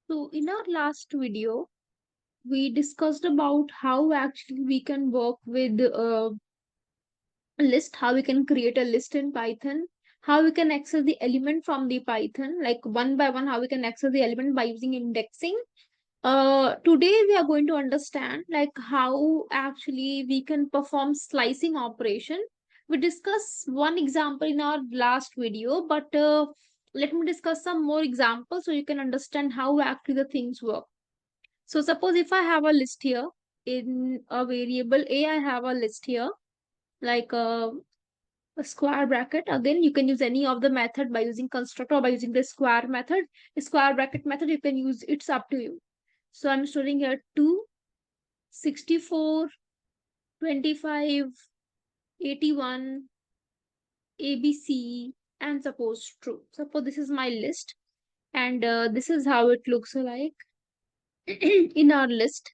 So in our last video, we discussed about how actually we can work with a list, how we can create a list in Python, how we can access the element from the Python, like one by one, how we can access the element by using indexing. Today we are going to understand like how actually we can perform slicing operation. We discussed one example in our last video, but let me discuss some more examples so you can understand how actually the things work. So suppose if I have a list here in a variable a, I have a list here like a square bracket. Again, you can use any of the method by using constructor or by using the square method. The square bracket method you can use, it's up to you. So I'm storing here 2, 64, 25, 81, ABC, and suppose true. Suppose this is my list, and this is how it looks like in our list.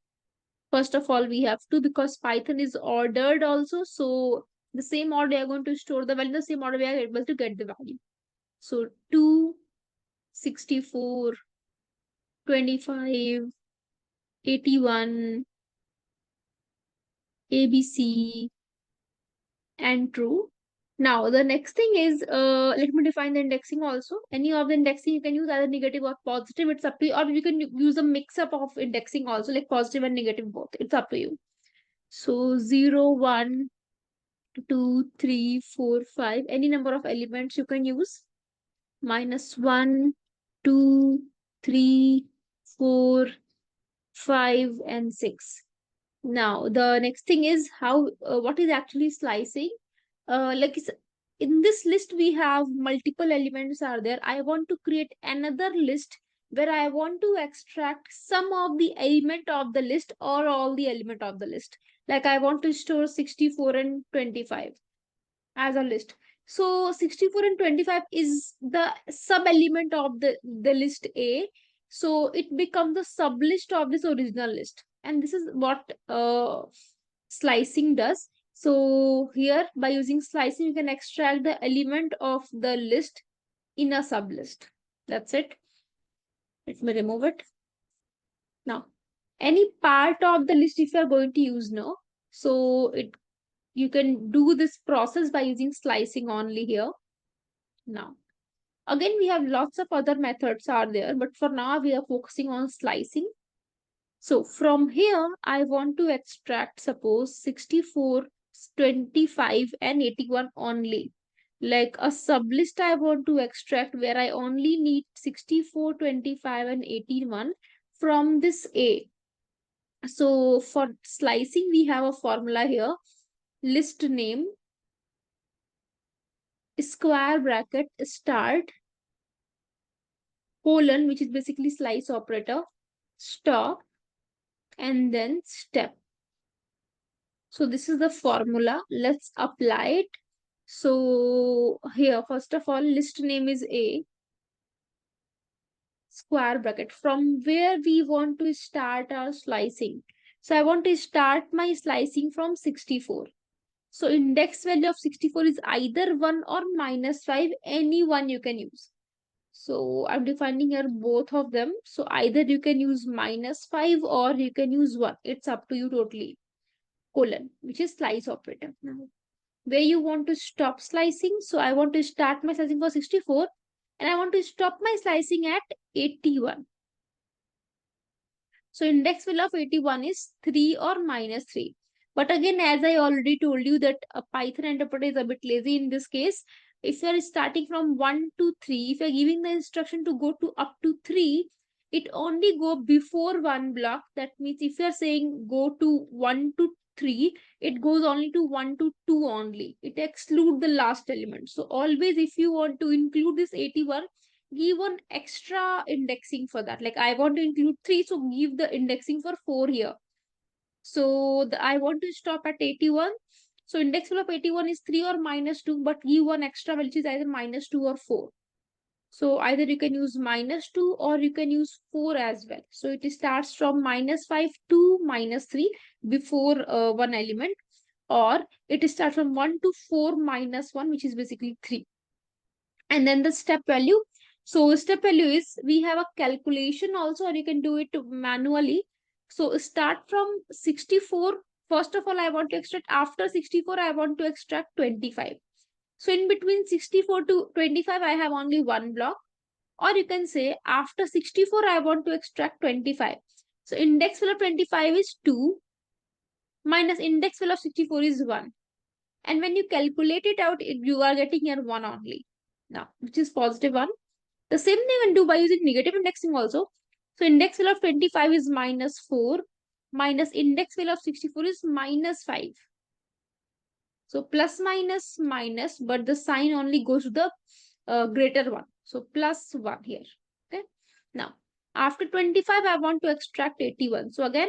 First of all, we have to, because Python is ordered also. So the same order we are going to store the value, the same order we are able to get the value. So 2, 64, 25, 81, ABC, and true. Now the next thing is, let me define the indexing also. Any of the indexing you can use either negative or positive. It's up to you. Or you can use a mix up of indexing also, like positive and negative both. It's up to you. So 0, 1, 2, 3, 4, 5. Any number of elements you can use. Minus 1, 2, 3, 4, 5, and 6. Now the next thing is how what is actually slicing. Like in this list we have multiple elements are there. I want to create another list where I want to extract some of the element of the list or all the element of the list. Like I want to store 64 and 25 as a list. So 64 and 25 is the sub element of the list A. So it becomes the sub list of this original list. And this is what slicing does. So here by using slicing, you can extract the element of the list in a sub list. That's it. Let me remove it. Now, any part of the list if you are going to use now, so it you can do this process by using slicing only here. Now, again, we have lots of other methods are there, but for now we are focusing on slicing. So from here, I want to extract, suppose 64, 25, and 81 only. Like a sublist I want to extract where I only need 64, 25, and 81 from this A. So for slicing, we have a formula here. List name, square bracket, start, colon, which is basically slice operator, stop, and then step. So this is the formula. Let's apply it. So here, first of all, list name is A, square bracket, from where we want to start our slicing. So I want to start my slicing from 64. So index value of 64 is either 1 or minus 5, any one you can use. So I'm defining here both of them. So either you can use minus 5 or you can use 1. It's up to you totally. Colon, which is slice operator. Now, where you want to stop slicing. So I want to start my slicing for 64 and I want to stop my slicing at 81. So index value of 81 is 3 or minus 3. But again, as I already told you that a Python interpreter is a bit lazy in this case. If you are starting from 1 to 3, if you are giving the instruction to go to up to 3, it only go before one block. That means if you are saying go to 1 to 3, it goes only to 1 to 2 only. It excludes the last element. So always if you want to include this 81, give one extra indexing for that. Like I want to include 3, so give the indexing for 4 here. So I want to stop at 81. So index value of 81 is 3 or minus 2, but give one extra which is either minus 2 or 4. So either you can use minus 2 or you can use 4 as well. So it starts from minus 5 to minus 3 before one element, or it starts from 1 to 4 minus 1, which is basically 3. And then the step value, So step value is, we have a calculation also, or you can do it manually. So start from 64. First of all, I want to extract, after 64, I want to extract 25. So in between 64 to 25, I have only one block. Or you can say after 64, I want to extract 25. So index value of 25 is 2 minus index value of 64 is 1. And when you calculate it out, you are getting here 1 only. Now, which is positive 1. The same thing you can do by using negative indexing also. So index value of 25 is minus 4 minus index value of 64 is minus 5. So plus minus minus, but the sign only goes to the greater one. So plus 1 here. Okay. Now, after 25, I want to extract 81. So again,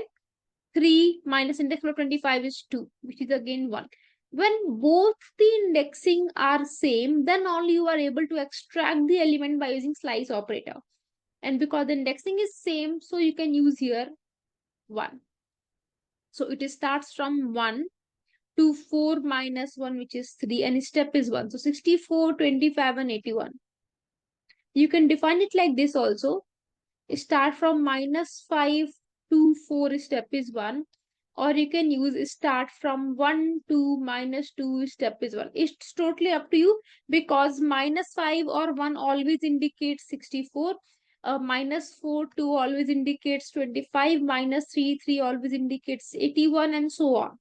3 minus index value of 25 is 2, which is again 1. When both the indexing are same, then only you are able to extract the element by using slice operator. And because the indexing is same, so you can use here 1. So it starts from 1 to 4 minus 1, which is 3, and step is 1. So 64, 25, and 81. You can define it like this also. Start from minus 5 to 4, step is 1. Or you can use start from 1 to minus 2, step is 1. It's totally up to you, because minus 5 or 1 always indicates 64. Minus 4, 2 always indicates 25. Minus 3, 3 always indicates 81, and so on.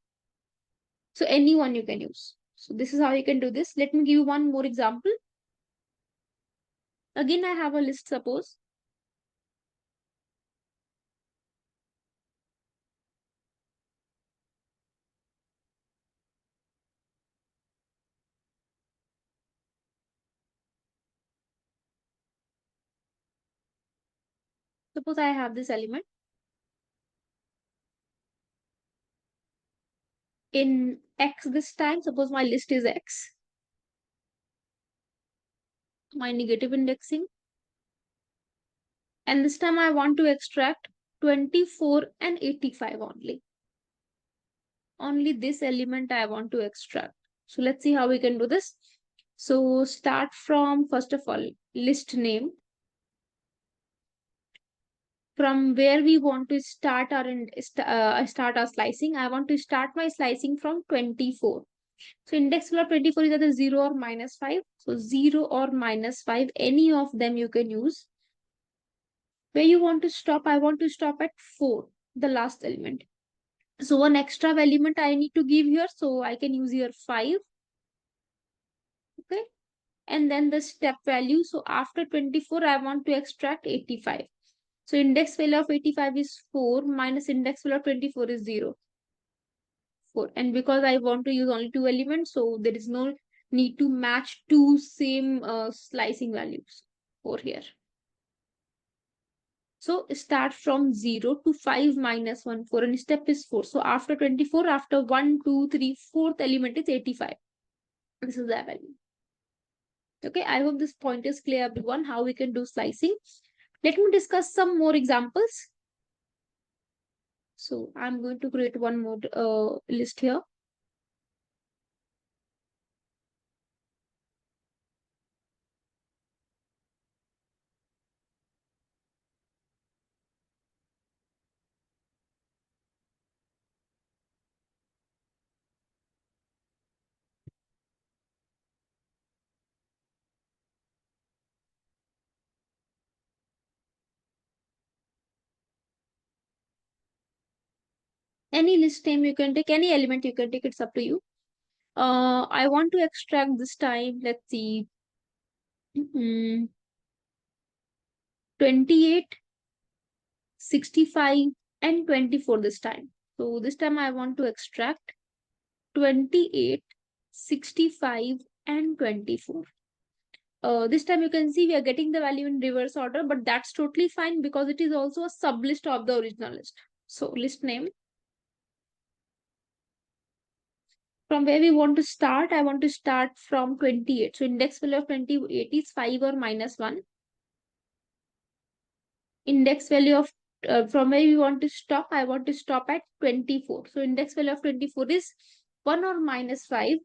So any one you can use. So this is how you can do this. Let me give you one more example. Again, I have a list, suppose. Suppose I have this element. In X this time, suppose my list is X. My negative indexing. And this time I want to extract 24 and 85 only. Only this element I want to extract. So let's see how we can do this. So start from, first of all, list name. From where we want to start our slicing. I want to start my slicing from 24. So index value of 24 is either 0 or minus 5. So 0 or minus 5, any of them you can use. Where you want to stop, I want to stop at 4, the last element. So one extra element I need to give here. So I can use here 5. Okay. And then the step value. So after 24, I want to extract 85. So index value of 85 is 4 minus index value of 24 is 0. 4. And because I want to use only 2 elements, so there is no need to match two same slicing values over here. So start from 0 to 5 minus 1, 4, and step is 4. So after 24, after 1, 2, 3, fourth element is 85. This is the value. Okay, I hope this point is clear, everyone, how we can do slicing. Let me discuss some more examples. So I'm going to create one more list here. Any list name you can take, any element you can take, it's up to you. I want to extract this time, let's see, 28, 65, and 24 this time. So this time I want to extract 28, 65, and 24. This time you can see we are getting the value in reverse order, but that's totally fine because it is also a sublist of the original list. So list name. From where we want to start, I want to start from 28. So index value of 28 is 5 or minus 1. Index value of, from where we want to stop, I want to stop at 24. So index value of 24 is 1 or minus 5.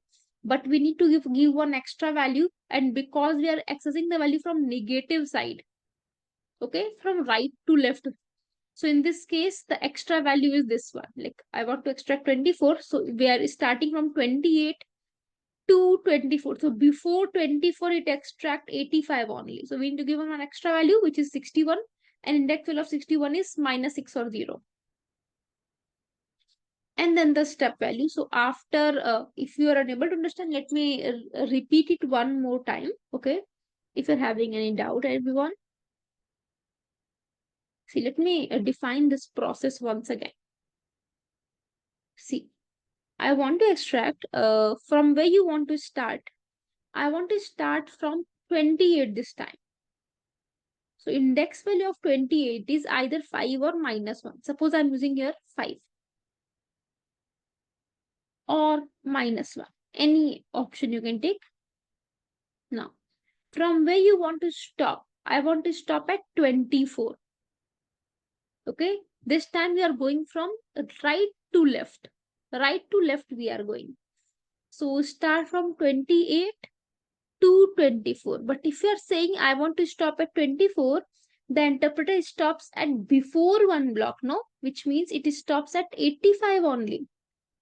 but we need to give one extra value, and because we are accessing the value from negative side, okay, from right to left. So in this case, the extra value is this one. Like I want to extract 24. So we are starting from 28 to 24. So before 24, it extract 85 only. So we need to give them an extra value, which is 61. And index value of 61 is -6 or 0. And then the step value. So after, if you are unable to understand, let me repeat it one more time. Okay. If you're having any doubt, everyone. See, let me define this process once again. See, I want to extract from where you want to start. I want to start from 28 this time. So index value of 28 is either 5 or -1. Suppose I'm using here 5 or -1. Any option you can take. Now, from where you want to stop, I want to stop at 24. Okay. This time we are going from right to left. Right to left we are going. So start from 28 to 24. But if you are saying I want to stop at 24, the interpreter stops at before one block, no? Which means it stops at 85 only.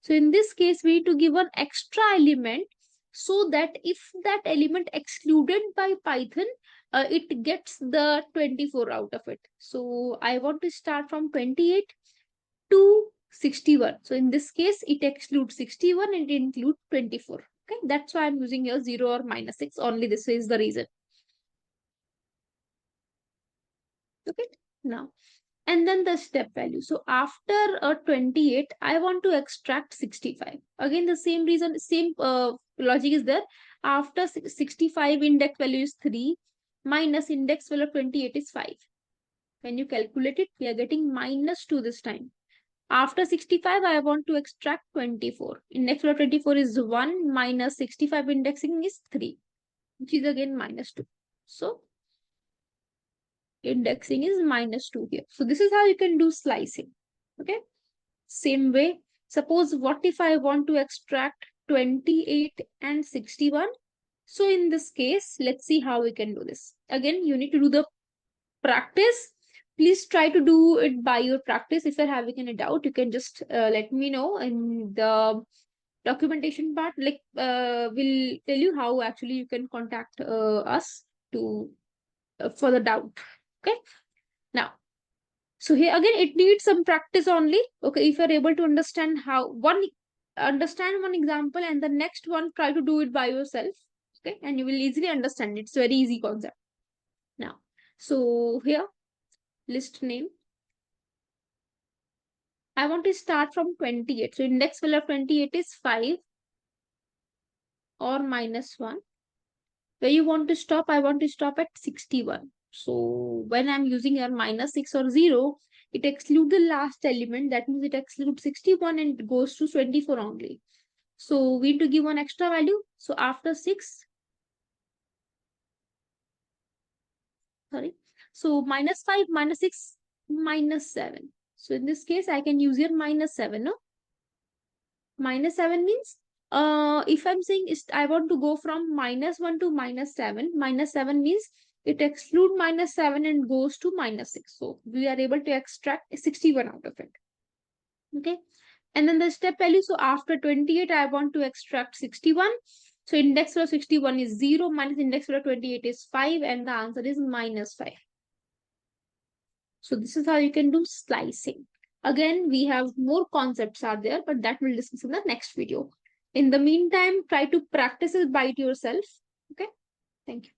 So in this case, we need to give an extra element so that if that element excluded by Python, it gets the 24 out of it. So I want to start from 28 to 61. So in this case, it excludes 61 and it includes 24. Okay, that's why I'm using here 0 or -6. Only this is the reason. Okay, now, and then the step value. So after 28, I want to extract 65. Again, the same reason, same logic is there. After 65, index value is 3 minus index value of 28 is 5. When you calculate it, we are getting -2 this time. After 65, I want to extract 24. Index value of 24 is 1 minus 65 indexing is 3, which is again -2. So indexing is -2 here. So this is how you can do slicing. Okay. Same way, suppose what if I want to extract 28 and 61? So in this case, let's see how we can do this. Again, you need to do the practice. Please try to do it by your practice. If you're having any doubt, you can just let me know in the documentation part. Like we'll tell you how actually you can contact us to for the doubt. Okay. Now, so here again, it needs some practice only. Okay, if you're able to understand how understand one example and the next one, try to do it by yourself. Okay, and you will easily understand it. It's very easy concept. Now, so here, list name. I want to start from 28. So index value of 28 is 5 or -1. Where you want to stop, I want to stop at 61. So when I'm using a -6 or 0, it excludes the last element. That means it excludes 61 and it goes to 24 only. So we need to give one extra value. So after 6, sorry. So -5, -6, -7. So in this case, I can use here -7. No? -7 means if I'm saying I want to go from -1 to -7, -7 means it exclude -7 and goes to -6. So we are able to extract 61 out of it. Okay. And then the step value. So after 28, I want to extract 61. So index value of 61 is 0 minus index value of 28 is 5 and the answer is -5. So this is how you can do slicing. Again, we have more concepts are there, but that we'll discuss in the next video. In the meantime, try to practice it by it yourself. Okay. Thank you.